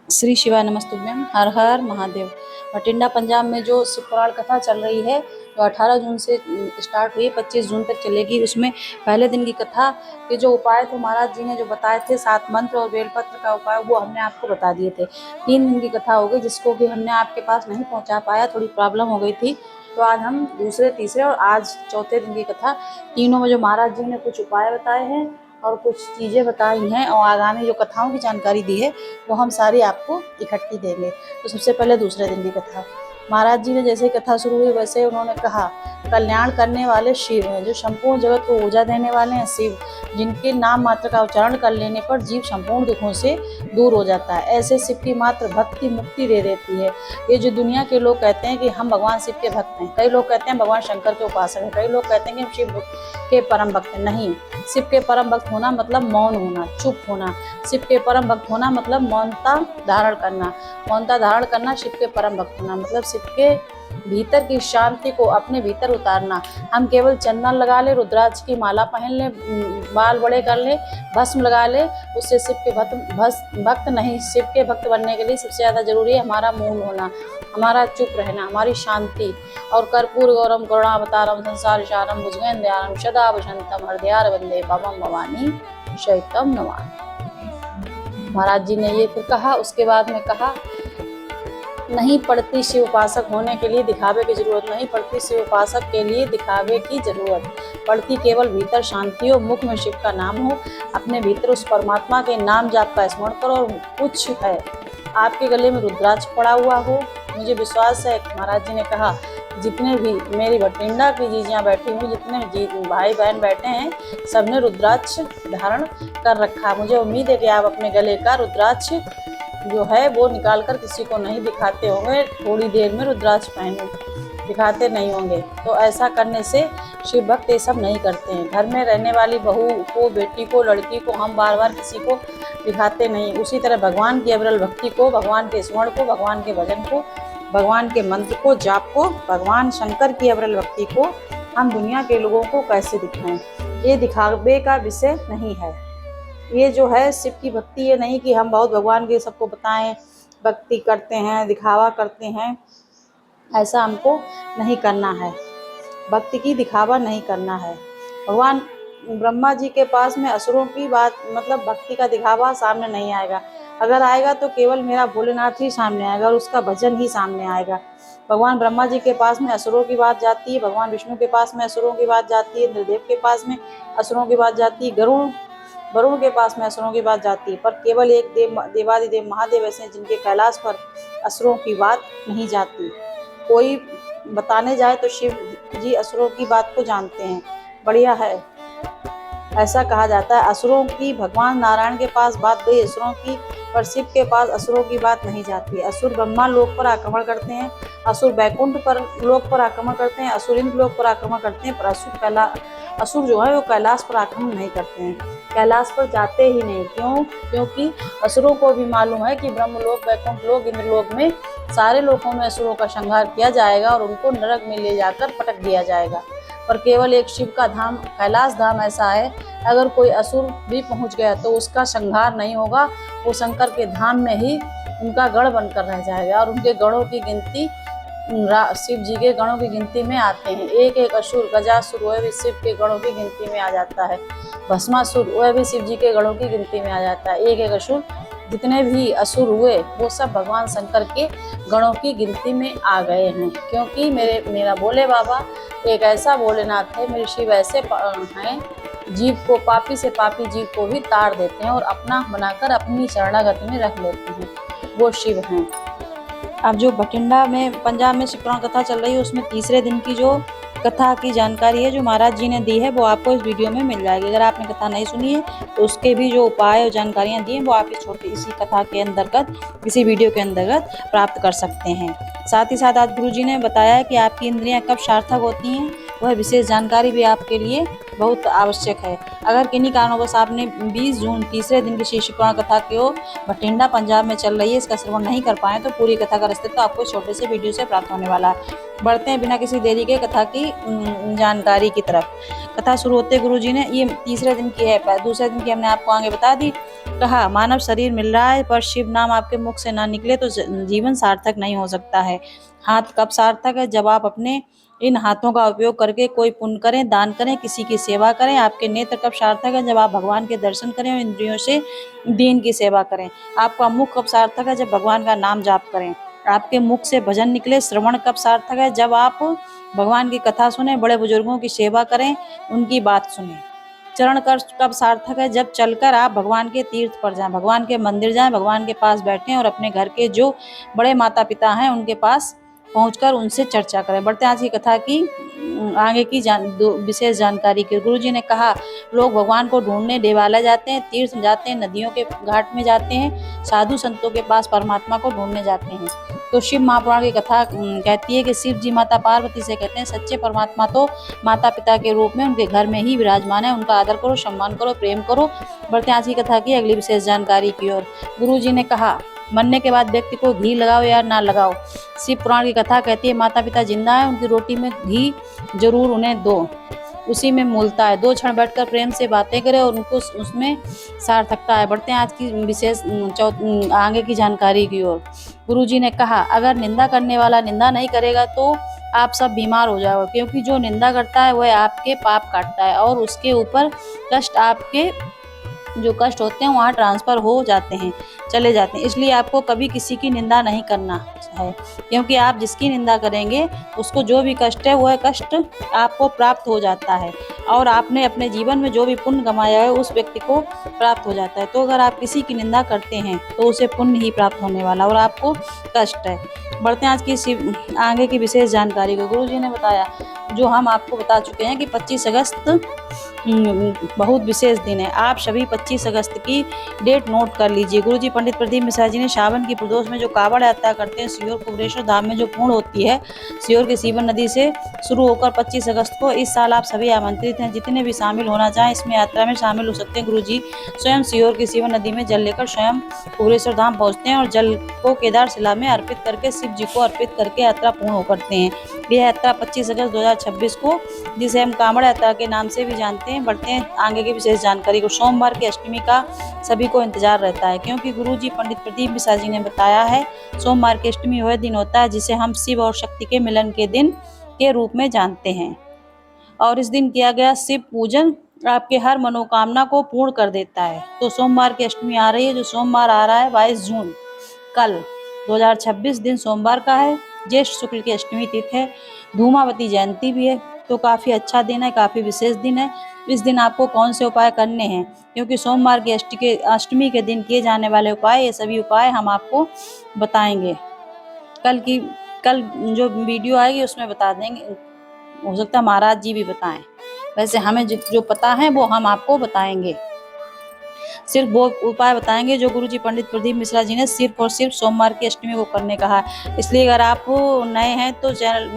श्री शिवाय नमस्तुभ्यम। हर हर महादेव। बठिंडा पंजाब में जो शिव पुराण कथा चल रही है, जो 18 जून से स्टार्ट हुई, 25 जून तक चलेगी। उसमें पहले दिन की कथा के जो उपाय थे, महाराज जी ने जो बताए थे, 7 मंत्र और बेलपत्र का उपाय, वो हमने आपको बता दिए थे। 3 दिन की कथा हो गई, जिसको कि हमने आपके पास नहीं पहुंचा पाया, थोड़ी प्रॉब्लम हो गई थी। तो आज हम दूसरे, तीसरे और आज चौथे दिन की कथा, तीनों में जो महाराज जी ने कुछ उपाय बताए हैं और कुछ चीज़ें बताई हैं और आगामी जो कथाओं की जानकारी दी है, वो हम सारी आपको इकट्ठी देंगे। तो सबसे पहले दूसरे दिन की कथा। महाराज जी ने जैसे ही कथा शुरू हुई, वैसे उन्होंने कहा, कल्याण करने वाले शिव हैं, जो संपूर्ण जगत को ऊर्जा देने वाले हैं शिव, जिनके नाम मात्र का उच्चारण कर लेने पर जीव संपूर्ण दुखों से दूर हो जाता है। ऐसे शिव की मात्र भक्ति मुक्ति दे देती है। ये जो दुनिया के लोग कहते हैं कि हम भगवान शिव के भक्त हैं, कई लोग कहते हैं भगवान शंकर के उपासक हैं, कई लोग कहते हैं कि हम शिव के परम भक्त हैं। नहीं, शिव के परम भक्त होना मतलब मौन होना, चुप होना। शिव के परम भक्त होना मतलब मौनता धारण करना। मौनता धारण करना शिव के परम भक्त होना मतलब शिव के भीतर की शांति को अपने भीतर उतारना। हम केवल चंदन लगा ले, रुद्राक्ष की माला पहन ले, बाल बड़े कर ले, भस्म लगा ले, उससे शिव के भक्त नहीं। शिव के भक्त बनने के लिए सबसे ज़्यादा जरूरी है हमारा मौन होना, हमारा चुप रहना, हमारी शांति। और कर्पूर गौरम करुणावतारम संसार सारम भुजगेन्द्रम सदा वसंतम हृदयार वंदे भवम भवानी शैतम नमामि। महाराज जी ने ये फिर कहा। उसके बाद में कहा, नहीं पड़ती शिव उपासक होने के लिए दिखावे की जरूरत, नहीं पड़ती शिव उपासक के लिए दिखावे की जरूरत, पड़ती केवल भीतर शांति हो, मुख में शिव का नाम हो, अपने भीतर उस परमात्मा के नाम जाप का स्मरण करो। और कुछ है, आपके गले में रुद्राक्ष पड़ा हुआ हो। मुझे विश्वास है, महाराज जी ने कहा, जितने भी मेरी बठिंडा की जीजियाँ बैठी हुई, जितने भाई बहन बैठे हैं, सबने रुद्राक्ष धारण कर रखा। मुझे उम्मीद है कि आप अपने गले का रुद्राक्ष जो है वो निकाल कर किसी को नहीं दिखाते होंगे। थोड़ी देर में रुद्राक्ष पहने दिखाते नहीं होंगे। तो ऐसा करने से शिव भक्त ये सब नहीं करते हैं। घर में रहने वाली बहू को, बेटी को, लड़की को हम बार बार किसी को दिखाते नहीं। उसी तरह भगवान की अविरल भक्ति को, भगवान के स्मरण को, भगवान के भजन को, भगवान के मंत्र को, जाप को, भगवान शंकर की अविरल भक्ति को हम दुनिया के लोगों को कैसे दिखाएं, ये दिखावे का विषय नहीं है। ये जो है शिव की भक्ति, ये नहीं कि हम बहुत भगवान के सबको बताएं, भक्ति करते हैं, दिखावा करते हैं, ऐसा हमको नहीं करना है। भक्ति की दिखावा नहीं करना है। भगवान ब्रह्मा जी के पास में असुरों की बात, मतलब भक्ति का दिखावा सामने नहीं आएगा। अगर आएगा तो केवल मेरा भोलेनाथ ही सामने आएगा और उसका भजन ही सामने आएगा। भगवान ब्रह्मा जी के पास में असुरों की बात जाती है, भगवान विष्णु के पास में असुरों की बात जाती है, इंद्रदेव के पास में असुरों की बात जाती है, वरुण के पास में असुरों की बात जाती है। पर केवल एक देवादिदेव महादेव ऐसे हैं जिनके कैलाश पर असुरों की बात नहीं जाती। कोई बताने जाए तो शिव जी असुरों की बात को जानते हैं। बढ़िया है, ऐसा कहा जाता है। असुरों की भगवान नारायण के पास बात गई असुरों की, पर शिव के पास असुरों की बात नहीं जाती। असुर ब्रह्मा लोक पर आक्रमण करते हैं, असुर बैकुंठ पर लोक पर आक्रमण करते हैं, असुर इंद्र लोक पर आक्रमण करते हैं, पर असुर जो है वो कैलाश पर आक्रमण नहीं करते हैं, कैलाश पर जाते ही नहीं। क्यों? क्योंकि असुरों को भी मालूम है कि ब्रह्मलोक, बैकुंठ लोक, इंद्रलोक में सारे लोकों में असुरों का संहार किया जाएगा और उनको नरक में ले जाकर पटक दिया जाएगा। पर केवल एक शिव का धाम, कैलाश धाम ऐसा है, अगर कोई असुर भी पहुंच गया तो उसका संहार नहीं होगा, वो शंकर के धाम में ही उनका गढ़ बनकर रह जाएगा। और उनके गढ़ों की गिनती शिव जी के गणों की गिनती में आते हैं। एक एक असुर, गजासुर, वह भी शिव के गणों की गिनती में आ जाता है। भस्मासुर, वह भी शिव जी के गणों की गिनती में आ जाता है। एक एक असुर, जितने भी असुर हुए वो सब भगवान शंकर के गणों की गिनती में आ गए हैं। क्योंकि मेरा भोले बाबा एक ऐसा भोलेनाथ है, मेरे शिव ऐसे हैं, जीव को, पापी से पापी जीव को भी तार देते हैं और अपना बनाकर अपनी शरणागति में रख लेते हैं। वो शिव हैं। अब जो बठिंडा में पंजाब में शिव पुराण कथा चल रही है, उसमें तीसरे दिन की जो कथा की जानकारी है जो महाराज जी ने दी है, वो आपको इस वीडियो में मिल जाएगी। अगर आपने कथा नहीं सुनी है तो उसके भी जो उपाय और जानकारियाँ दी हैं वो आप इसी कथा के अंतर्गत, इसी वीडियो के अंतर्गत प्राप्त कर सकते हैं। साथ ही साथ आज गुरु जी ने बताया कि आपकी इंद्रियां कब सार्थक होती हैं, वह विशेष जानकारी भी आपके लिए बहुत आवश्यक है। अगर किन्हीं कारणवश आपने 20 जून तीसरे दिन की शिव पुराण कथा को बठिंडा पंजाब में चल रही है, इसका श्रवण नहीं कर पाए तो पूरी कथा का अस्तित्व आपको छोटे से वीडियो से प्राप्त होने वाला है। बढ़ते हैं बिना किसी देरी के कथा की जानकारी की तरफ। कथा शुरू होते गुरुजी ने, ये तीसरे दिन की है, दूसरे दिन की हमने आपको आगे बता दी। कहा मानव शरीर मिल रहा है पर शिव नाम आपके मुख से ना निकले तो जीवन सार्थक नहीं हो सकता है। हाथ कब सार्थक है? जब आप अपने इन हाथों का उपयोग करके कोई पुण्य करें, दान करें, किसी की सेवा करें। आपके नेत्र कब सार्थक है? जब आप भगवान के दर्शन करें और इंद्रियों से दीन की सेवा करें। आपका मुख कब सार्थक है? जब भगवान का नाम जाप करें। आपके मुख से भजन निकले। श्रवण कब सार्थक है? जब आप भगवान की कथा सुने, बड़े बुजुर्गों की सेवा करें, उनकी बात सुने। चरण कब सार्थक है? जब चलकर आप भगवान के तीर्थ पर जाएं, भगवान के मंदिर जाएं, भगवान के पास बैठें और अपने घर के जो बड़े माता पिता हैं उनके पास पहुंचकर उनसे चर्चा करें। बढ़ते हैं आज की कथा की आगे की विशेष जानकारी की। गुरु जी ने कहा लोग भगवान को ढूंढने देवालय जाते हैं, तीर्थ जाते हैं, नदियों के घाट में जाते हैं, साधु संतों के पास परमात्मा को ढूंढने जाते हैं। तो शिव महापुराण की कथा कहती है कि शिव जी माता पार्वती से कहते हैं सच्चे परमात्मा तो माता पिता के रूप में उनके घर में ही विराजमान है। उनका आदर करो, सम्मान करो, प्रेम करो। बढ़ते हैं आज की कथा की अगली विशेष जानकारी की ओर। गुरु जी ने कहा मरने के बाद व्यक्ति को घी लगाओ या ना लगाओ। शिव पुराण की कथा कहती है माता पिता जिंदा है, उनकी रोटी में घी जरूर उन्हें दो, उसी में मूलता है। 2 क्षण बैठकर प्रेम से बातें करें और उनको उसमें सार्थकता है। बढ़ते हैं आज की विशेष आगे की जानकारी की ओर। गुरु जी ने कहा अगर निंदा करने वाला निंदा नहीं करेगा तो आप सब बीमार हो जाओगे, क्योंकि जो निंदा करता है वह आपके पाप काटता है और उसके ऊपर कष्ट, आपके जो कष्ट होते हैं वहाँ ट्रांसफर हो जाते हैं, चले जाते हैं। इसलिए आपको कभी किसी की निंदा नहीं करना है, क्योंकि आप जिसकी निंदा करेंगे उसको जो भी कष्ट है वह कष्ट आपको प्राप्त हो जाता है और आपने अपने जीवन में जो भी पुण्य कमाया है उस व्यक्ति को प्राप्त हो जाता है। तो अगर आप किसी की निंदा करते हैं तो उसे पुण्य ही प्राप्त होने वाला और आपको कष्ट है। बढ़ते हैं आज की आगे की विशेष जानकारी को। गुरु जी ने बताया जो हम आपको बता चुके हैं कि 25 अगस्त बहुत विशेष दिन है। आप सभी 25 अगस्त की डेट नोट कर लीजिए। गुरुजी पंडित प्रदीप मिश्रा जी ने सावन की प्रदोष में जो कावड़ यात्रा करते हैं सीहोर कुबरेश्वर धाम में जो पूर्ण होती है सीहोर के सीवन नदी से शुरू होकर 25 अगस्त को, इस साल आप सभी आमंत्रित हैं। जितने भी शामिल होना चाहें इसमें यात्रा में शामिल हो सकते हैं। गुरुजी स्वयं सीहोर की सीवन नदी में जल लेकर स्वयं कुबरेश्वर धाम पहुँचते हैं और जल को केदार शिला में अर्पित करके शिव जी को अर्पित करके यात्रा पूर्ण करते हैं। यह यात्रा 25 अगस्त 2026 को, जिसे हम कांवड़ यात्रा के नाम से भी जानते हैं। बढ़ते हैं आगे की विशेष जानकारी को। सोमवार की अष्टमी का सभी को इंतजार रहता है, क्योंकि गुरुजी पंडित प्रदीप मिश्रा जी ने बताया है सोमवार की अष्टमी वह दिन होता है जिसे हम शिव और शक्ति के मिलन के दिन के रूप में जानते हैं और इस दिन किया गया शिव पूजन आपके हर मनोकामना को पूर्ण कर देता है। तो सोमवार की अष्टमी आ रही है, जो सोमवार आ रहा है 22 जून कल 2026 दिन सोमवार का है। ज्येष्ठ शुक्ल की अष्टमी तिथि है, धूमावती जयंती भी है, तो काफ़ी अच्छा दिन है, काफ़ी विशेष दिन है। इस दिन आपको कौन से उपाय करने हैं, क्योंकि सोमवार की अष्टमी के दिन किए जाने वाले उपाय, ये सभी उपाय हम आपको बताएंगे। कल जो वीडियो आएगी उसमें बता देंगे, हो सकता है महाराज जी भी बताएं। वैसे हमें जो पता है वो हम आपको बताएंगे, सिर्फ वो उपाय बताएंगे जो गुरुजी पंडित प्रदीप मिश्रा जी ने सिर्फ और सिर्फ सोमवार की अष्टमी को करने कहा है। इसलिए अगर आप नए हैं तो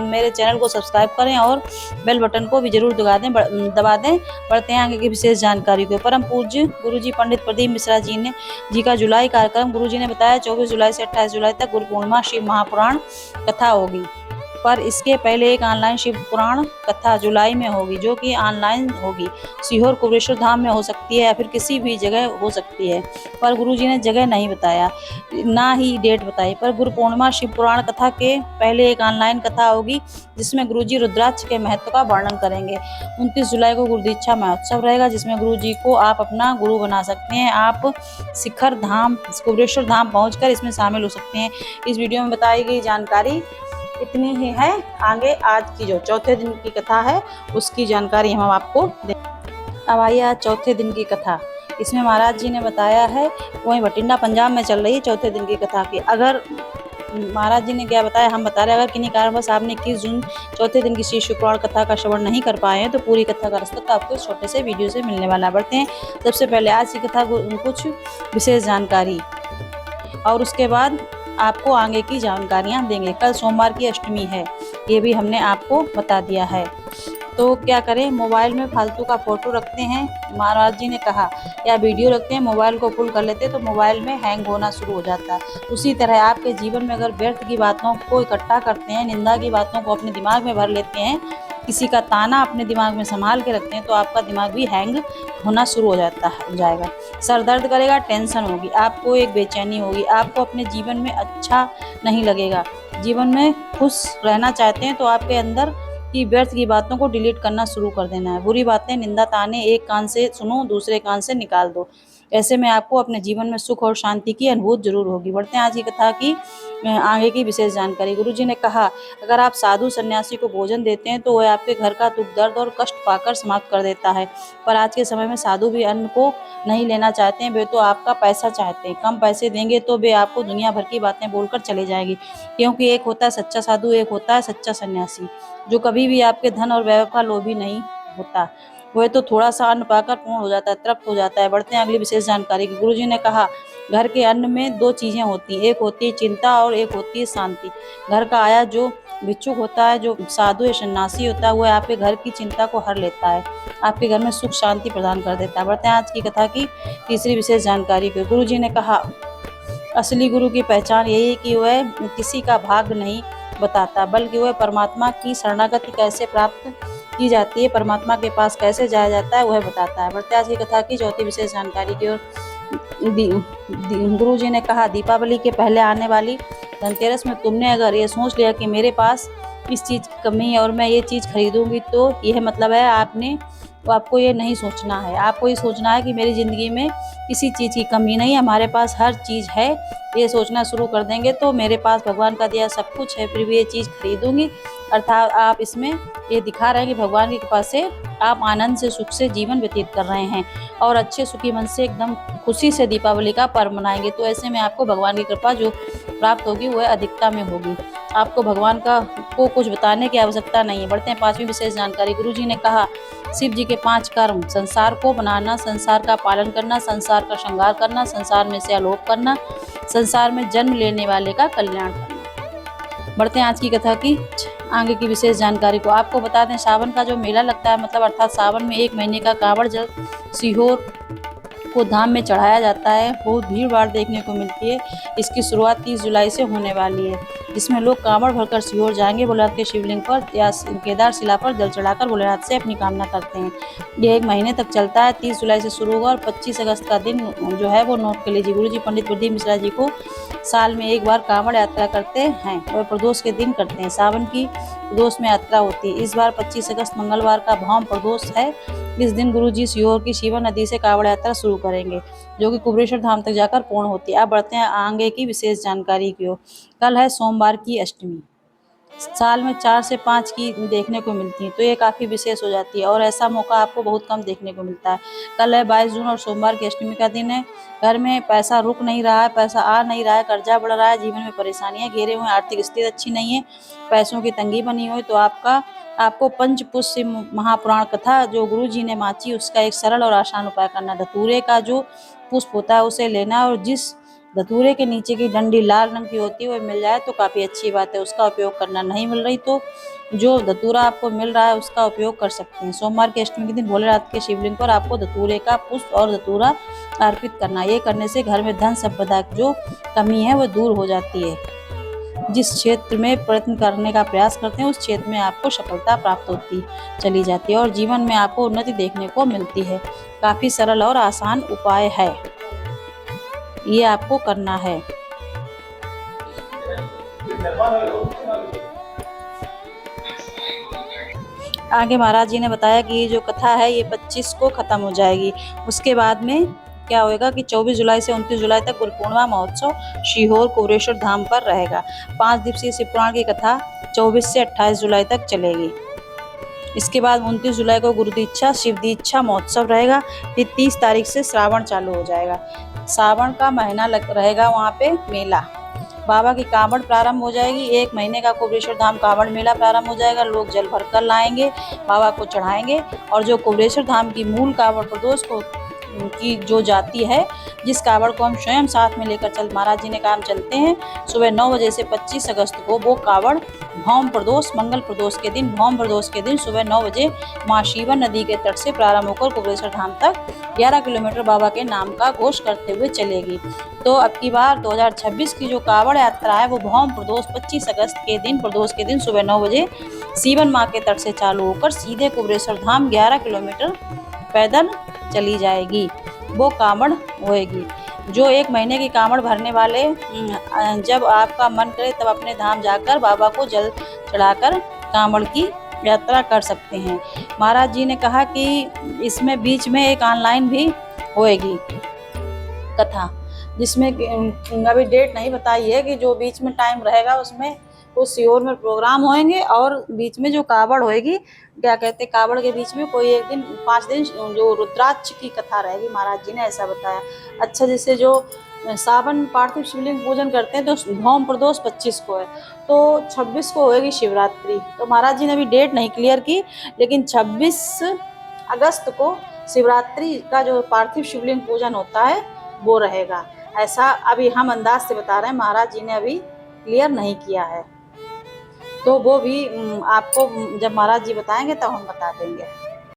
मेरे चैनल को सब्सक्राइब करें और बेल बटन को भी जरूर दबा दें। बढ़ते हैं आगे की विशेष जानकारी को। परम पूज्य गुरुजी पंडित प्रदीप मिश्रा जी का जुलाई कार्यक्रम। गुरुजी ने बताया 24 जुलाई से 28 जुलाई तक गुरु पूर्णिमा शिव महापुराण कथा होगी, पर इसके पहले एक ऑनलाइन शिव पुराण कथा जुलाई में होगी, जो कि ऑनलाइन होगी। सीहोर कुबरेश्वर धाम में हो सकती है या फिर किसी भी जगह हो सकती है, पर गुरुजी ने जगह नहीं बताया, ना ही डेट बताई। पर गुरु पूर्णिमा शिव पुराण कथा के पहले एक ऑनलाइन कथा होगी जिसमें गुरुजी रुद्राक्ष के महत्व का वर्णन करेंगे। 29 जुलाई को गुरुदीक्षा महोत्सव रहेगा, जिसमें गुरुजी को आप अपना गुरु बना सकते हैं। आप शिखर धाम कुबरेश्वर धाम पहुँचकर इसमें शामिल हो सकते हैं। इस वीडियो में बताई गई जानकारी इतनी ही है। आगे आज की जो चौथे दिन की कथा है उसकी जानकारी हम आपको दें। अब आइए आज चौथे दिन की कथा। इसमें महाराज जी ने बताया है, वहीं बठिंडा पंजाब में चल रही है चौथे दिन की कथा की। अगर महाराज जी ने क्या बताया हम बता रहे हैं, अगर किन्हीं कारणवश आपने 21 जून चौथे दिन की शिव पुराण कथा का श्रवण नहीं कर पाए हैं तो पूरी कथा का रसद आपको इस छोटे से वीडियो से मिलने वाला है। बढ़ते हैं सबसे पहले आज की कथा कुछ विशेष जानकारी और उसके बाद आपको आगे की जानकारियां देंगे। कल सोमवार की अष्टमी है, ये भी हमने आपको बता दिया है। तो क्या करें, मोबाइल में फालतू का फोटो रखते हैं, महाराज जी ने कहा, या वीडियो रखते हैं, मोबाइल को फुल कर लेते हैं तो मोबाइल में हैंग होना शुरू हो जाता है। उसी तरह आपके जीवन में अगर व्यर्थ की बातों को इकट्ठा करते हैं, निंदा की बातों को अपने दिमाग में भर लेते हैं किसी का ताना अपने दिमाग में संभाल के रखते हैं तो आपका दिमाग भी हैंग होना शुरू हो जाएगा। सर दर्द करेगा, टेंशन होगी, आपको एक बेचैनी होगी, आपको अपने जीवन में अच्छा नहीं लगेगा। जीवन में खुश रहना चाहते हैं तो आपके अंदर की व्यर्थ की बातों को डिलीट करना शुरू कर देना है। बुरी बातें, निंदा, ताने एक कान से सुनो, दूसरे कान से निकाल दो। ऐसे में आपको अपने जीवन में सुख और शांति की अनुभूति जरूर होगी। बढ़ते हैं आज की कथा की आगे की विशेष जानकारी। गुरुजी ने कहा, अगर आप साधु सन्यासी को भोजन देते हैं तो वह आपके घर का दुख दर्द और कष्ट पाकर समाप्त कर देता है। पर आज के समय में साधु भी अन्न को नहीं लेना चाहते हैं, वे तो आपका पैसा चाहते हैं। कम पैसे देंगे तो वे आपको दुनिया भर की बातें बोलकर चले जाएंगे, क्योंकि एक होता है सच्चा साधु, एक होता है सच्चा सन्यासी, जो कभी भी आपके धन और वैभव का लोभी नहीं होता। वह तो थोड़ा सा अन्न पाकर पूर्ण हो जाता है, तृप्त हो जाता है। बढ़ते हैं अगली विशेष जानकारी की। गुरुजी ने कहा, घर के अन्न में दो चीजें होती हैं, एक होती है चिंता और एक होती है शांति। घर का आया जो भिक्षुक होता है, जो साधु या सन्यासी होता है, वह आपके घर की चिंता को हर लेता है, आपके घर में सुख शांति प्रदान कर देता है। बढ़ते हैं आज की कथा की तीसरी विशेष जानकारी की। गुरुजी ने कहा, असली गुरु की पहचान यही है कि वह किसी का भाग्य नहीं बताता, बल्कि वह परमात्मा की शरणागति कैसे प्राप्त की जाती है, परमात्मा के पास कैसे जाया जाता है, वह बताता है। बढ़ते आज की कथा की चौथी विशेष जानकारी की ओर। गुरु जी ने कहा, दीपावली के पहले आने वाली धनतेरस में तुमने अगर ये सोच लिया कि मेरे पास इस चीज़ की कमी है और मैं ये चीज़ खरीदूंगी, तो यह मतलब है आपको ये नहीं सोचना है। आपको ये सोचना है कि मेरी ज़िंदगी में किसी चीज़ की कमी नहीं है, हमारे पास हर चीज़ है। ये सोचना शुरू कर देंगे तो मेरे पास भगवान का दिया सब कुछ है, फिर भी ये चीज़ खरीदूंगी। अर्थात आप इसमें ये दिखा रहे हैं कि भगवान की कृपा से आप आनंद से, सुख से जीवन व्यतीत कर रहे हैं और अच्छे सुखी मन से एकदम खुशी से दीपावली का पर्व मनाएंगे। तो ऐसे में आपको भगवान की कृपा जो प्राप्त होगी वह अधिकता में होगी। आपको भगवान को कुछ बताने की आवश्यकता नहीं है। बढ़ते हैं पांचवी विशेष जानकारी। गुरु जी ने कहा, शिव जी के 5 कर्म: संसार को बनाना, संसार का पालन करना, संसार का श्रृंगार करना, संसार में से आलोक करना, संसार में जन्म लेने वाले का कल्याण करना। बढ़ते हैं आज की कथा की आगे की विशेष जानकारी को। आपको बता दें, सावन का जो मेला लगता है, मतलब अर्थात सावन में 1 महीने का कांवड़ जल सीहोर को धाम में चढ़ाया जाता है। बहुत भीड़ भाड़ देखने को मिलती है। इसकी शुरुआत 30 जुलाई से होने वाली है, जिसमें लोग कांवड़ भरकर सीहोर जाएंगे, भोलेनाथ के शिवलिंग पर या केदार शिला पर जल चढ़ाकर भोलेनाथ से अपनी कामना करते हैं। ये 1 महीने तक चलता है। 30 जुलाई से शुरू होगा और 25 अगस्त का दिन जो है वो नोट कर लीजिए। गुरु जी पंडित प्रदीप मिश्रा जी को साल में 1 बार कांवड़ यात्रा करते हैं और प्रदोष के दिन करते हैं। सावन की प्रदोष में यात्रा होती है। इस बार 25 अगस्त मंगलवार का भौम प्रदोष है। इस दिन गुरु जी सीहोर की शिवा नदी से कांवड़ यात्रा शुरू करेंगे, जो कि कुबेरेश्वर धाम तक जाकर पूर्ण होती है। अब बढ़ते हैं आगे की विशेष जानकारी की ओर। कल है सोमवार की अष्टमी। साल में 4 से 5 की देखने को मिलती है, तो ये काफ़ी विशेष हो जाती है और ऐसा मौका आपको बहुत कम देखने को मिलता है। कल है 22 जून और सोमवार की अष्टमी का दिन है। घर में पैसा रुक नहीं रहा है, पैसा आ नहीं रहा है, कर्जा बढ़ रहा है, जीवन में परेशानियां घेरे हुए, आर्थिक स्थिति अच्छी नहीं है, पैसों की तंगी बनी हुई, तो आपको पंचपुष्य महापुराण कथा जो गुरु जी ने माची, उसका एक सरल और आसान उपाय करना। धतूरे का जो पुष्प होता है उसे लेना और जिस धतूरे के नीचे की डंडी लाल रंग की होती है वो मिल जाए तो काफ़ी अच्छी बात है, उसका उपयोग करना। नहीं मिल रही तो जो धतूरा आपको मिल रहा है उसका उपयोग कर सकते हैं। सोमवार की अष्टमी के दिन भोलेनाथ के शिवलिंग पर आपको धतूरे का पुष्प और धतूरा अर्पित करना। ये करने से घर में धन संपदा जो कमी है वो दूर हो जाती है। जिस क्षेत्र में प्रयत्न करने का प्रयास करते हैं उस क्षेत्र में आपको सफलता प्राप्त होती चली जाती है और जीवन में आपको उन्नति देखने को मिलती है। काफ़ी सरल और आसान उपाय है, ये आपको करना है। आगे महाराज जी ने बताया कि ये जो कथा है ये 25 को खत्म हो जाएगी। उसके बाद में क्या होएगा कि 24 जुलाई से 29 जुलाई तक गुरु पूर्णिमा महोत्सव सीहोर कुबेरेश्वर धाम पर रहेगा। 5 दिवसीय शिव पुराण की कथा 24 से 28 जुलाई तक चलेगी। इसके बाद 29 जुलाई को गुरु दीक्षा शिव दीक्षा महोत्सव रहेगा। फिर 30 तारीख से श्रावण चालू हो जाएगा। सावन का महीना रहेगा वहाँ पे मेला। बाबा की कांवड़ प्रारंभ हो जाएगी। 1 महीने का कुबेरेश्वर धाम कांवड़ मेला प्रारंभ हो जाएगा। लोग जल भर कर लाएंगे, बाबा को चढ़ाएंगे और जो कुबेरेश्वर धाम की मूल कांवड़ प्रदोष को की जो जाति है, जिस कावड़ को हम स्वयं साथ में लेकर महाराज जी ने कहा हम चलते हैं, सुबह 9 बजे से 25 अगस्त को वो कावड़ भौम प्रदोष मंगल प्रदोष के दिन, भौम प्रदोष के दिन सुबह 9 बजे महाशिवन नदी के तट से प्रारंभ होकर कुबेरेश्वर धाम तक 11 किलोमीटर बाबा के नाम का घोष करते हुए चलेगी। तो अब की बार 2026 की जो कावड़ यात्रा है वो भौम प्रदोष 25 अगस्त के दिन प्रदोष के दिन सुबह 9 बजे सीवन माँ के तट से चालू होकर सीधे कुबेरेश्वर धाम 11 किलोमीटर पैदल चली जाएगी। वो कावड़ होएगी। जो 1 महीने की कावड़ भरने वाले जब आपका मन करे तब अपने धाम जाकर बाबा को जल चढ़ाकर कावड़ की यात्रा कर सकते हैं। महाराज जी ने कहा कि इसमें बीच में एक ऑनलाइन भी होएगी कथा, जिसमें अभी डेट नहीं बताई है कि जो बीच में टाइम रहेगा उसमें कुछ सीहोर में प्रोग्राम होएंगे और बीच में जो कावड़ होएगी, क्या कहते कावड़ के बीच में कोई एक दिन 5 दिन जो रुद्राक्ष की कथा रहेगी, महाराज जी ने ऐसा बताया। अच्छा, जैसे जो सावन पार्थिव शिवलिंग पूजन करते हैं तो भौम प्रदोष 25 को है, तो 26 को होएगी शिवरात्रि। तो महाराज जी ने अभी डेट नहीं क्लियर की, लेकिन 26 अगस्त को शिवरात्रि का जो पार्थिव शिवलिंग पूजन होता है वो रहेगा। ऐसा अभी हम अंदाज से बता रहे हैं, महाराज जी ने अभी क्लियर नहीं किया है। तो वो भी आपको जब महाराज जी बताएंगे तब हम बता देंगे।